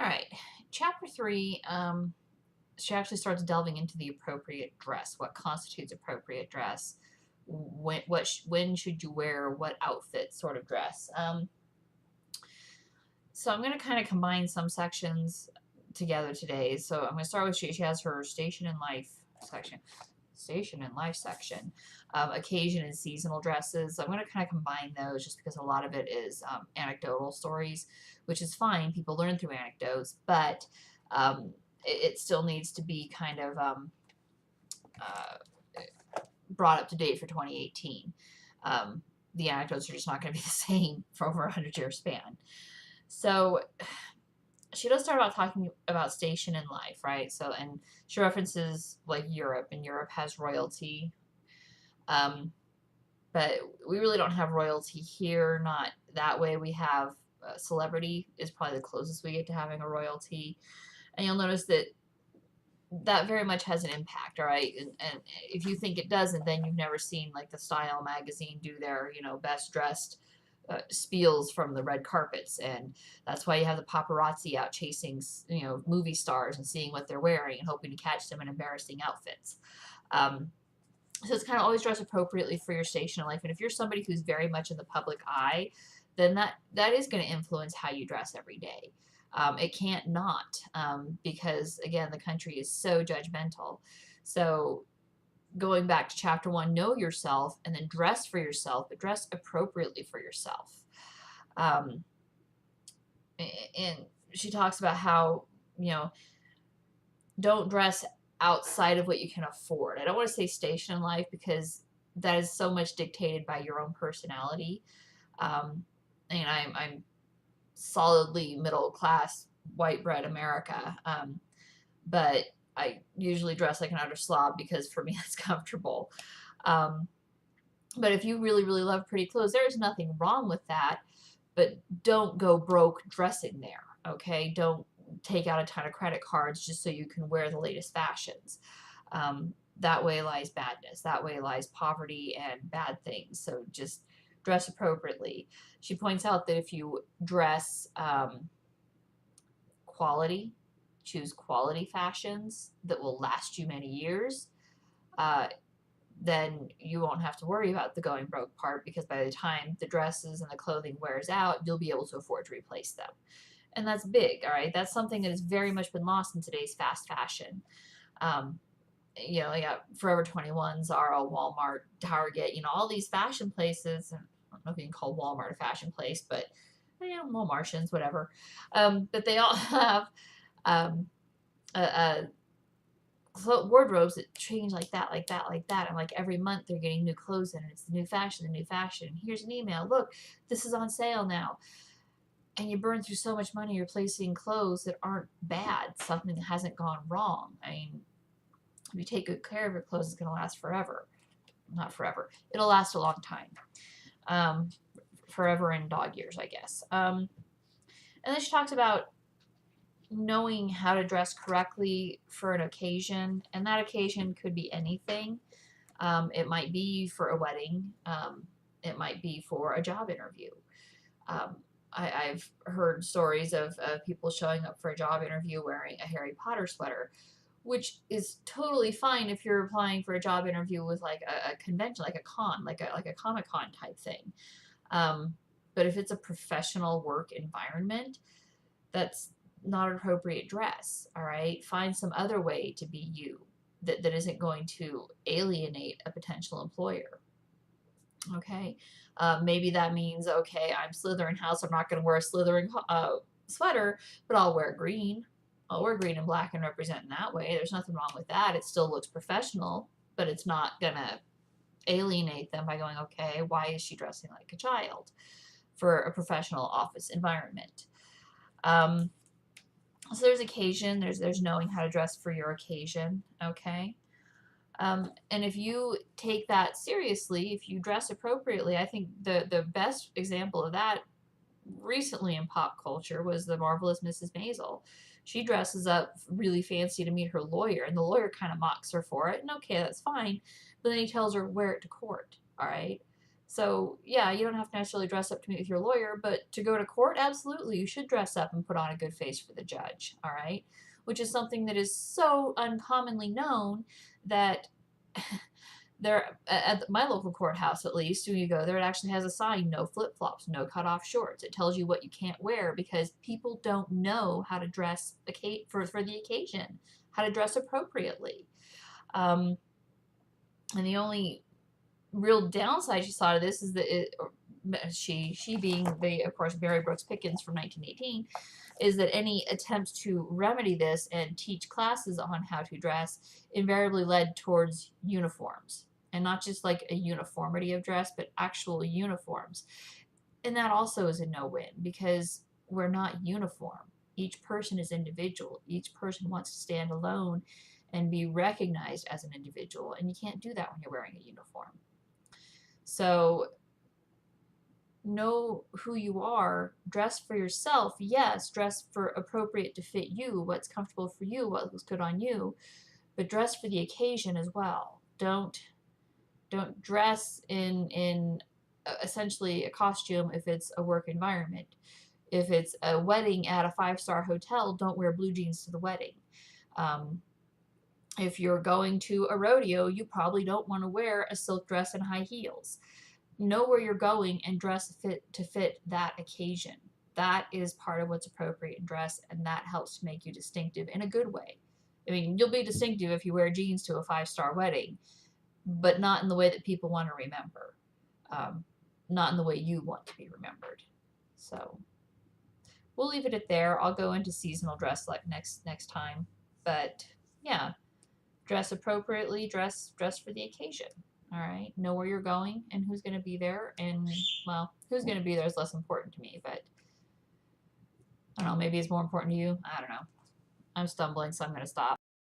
All right, chapter three. She actually starts delving into the appropriate dress. What constitutes appropriate dress? When should you wear what outfit sort of dress? So I'm going to kind of combine some sections together today. So I'm going to start with she has her station in life section. Station and life section, occasion and seasonal dresses. So I'm going to kind of combine those just because a lot of it is anecdotal stories, which is fine. People learn through anecdotes, but it still needs to be kind of uh, brought up to date for 2018. The anecdotes are just not going to be the same for over a 100-year span. So she does start out talking about station in life, right? So, and she references like Europe, and Europe has royalty. Um, but we really don't have royalty here, not that way. We have celebrity is probably the closest we get to having a royalty. And you'll notice that that very much has an impact, all right? And if you think it doesn't, then you've never seen like the Style magazine do their, best dressed spiels from the red carpets, and that's why you have the paparazzi out chasing, movie stars and seeing what they're wearing and hoping to catch them in embarrassing outfits. Um, so it's kind of always dress appropriately for your station in life, and if you're somebody who's very much in the public eye, then that is going to influence how you dress every day. It can't not, because again, the country is so judgmental. So going back to chapter one, know yourself and then dress for yourself, but dress appropriately for yourself. Um, and she talks about how, don't dress outside of what you can afford. I don't want to say station in life because that is so much dictated by your own personality. And I'm solidly middle class, white bread America. But I usually dress like an utter slob because for me that's comfortable. Um, but if you really, really love pretty clothes, there is nothing wrong with that. But don't go broke dressing there, okay? Don't take out a ton of credit cards just so you can wear the latest fashions. That way lies badness. That way lies poverty and bad things. So just dress appropriately. She points out that if you dress quality, choose quality fashions that will last you many years, uh, then you won't have to worry about the going broke part because by the time the dresses and the clothing wears out, you'll be able to afford to replace them. And that's big, all right? That's something that has very much been lost in today's fast fashion. Um, you got Forever 21, Zara, Walmart, Target, all these fashion places. And I don't know if you can call Walmart a fashion place, but Walmartians, whatever. But they all have um, a wardrobes that change like that, like that, like that. And like every month they're getting new clothes in, and it's the new fashion, the new fashion. Here's an email. Look, this is on sale now. And you burn through so much money replacing clothes that aren't bad, something that hasn't gone wrong. I mean, if you take good care of your clothes, it's going to last forever. Not forever. It'll last a long time. Forever in dog years, I guess. And then she talks about knowing how to dress correctly for an occasion, and that occasion could be anything. It might be for a wedding. It might be for a job interview. I've heard stories of people showing up for a job interview wearing a Harry Potter sweater, which is totally fine if you're applying for a job interview with like a convention, like a con, like a Comic-Con type thing. But if it's a professional work environment, that's not an appropriate dress, all right? Find some other way to be you that isn't going to alienate a potential employer, okay? Maybe that means, okay, I'm Slytherin house, I'm not going to wear a Slytherin sweater, but I'll wear green. I'll wear green and black and represent in that way. There's nothing wrong with that. It still looks professional, but it's not going to alienate them by going, okay, why is she dressing like a child for a professional office environment? So there's occasion, there's knowing how to dress for your occasion, okay? And if you take that seriously, if you dress appropriately, I think the best example of that recently in pop culture was the marvelous Mrs. Maisel. She dresses up really fancy to meet her lawyer, and the lawyer kind of mocks her for it, and okay, that's fine, but then he tells her wear it to court, all right? So, yeah, you don't have to necessarily dress up to meet with your lawyer, but to go to court, absolutely, you should dress up and put on a good face for the judge, all right? Which is something that is so uncommonly known that there, at my local courthouse at least, when you go there, it actually has a sign, no flip-flops, no cut-off shorts. It tells you what you can't wear because people don't know how to dress for the occasion, how to dress appropriately. Um, and the only real downside she saw to this is that she being the, of course, Mary Brooks Pickens from 1918, is that any attempts to remedy this and teach classes on how to dress invariably led towards uniforms, and not just like a uniformity of dress, but actual uniforms. And that also is a no-win because we're not uniform. Each person is individual. Each person wants to stand alone and be recognized as an individual, and you can't do that when you're wearing a uniform. So know who you are, dress for yourself. Yes, dress for appropriate to fit you, what's comfortable for you, what looks good on you, but dress for the occasion as well. Don't dress in essentially a costume if it's a work environment. If it's a wedding at a 5-star hotel, don't wear blue jeans to the wedding. If you're going to a rodeo, you probably don't want to wear a silk dress and high heels. Know where you're going and dress to fit that occasion. That is part of what's appropriate in dress, and that helps to make you distinctive in a good way. I mean, you'll be distinctive if you wear jeans to a 5-star wedding, but not in the way that people want to remember. Not in the way you want to be remembered. So we'll leave it at there. I'll go into seasonal dress like next time. But yeah, dress appropriately, dress for the occasion. All right, know where you're going and who's going to be there, and well, who's going to be there is less important to me, but I don't know, maybe it's more important to you. I don't know. I'm stumbling, so I'm going to stop.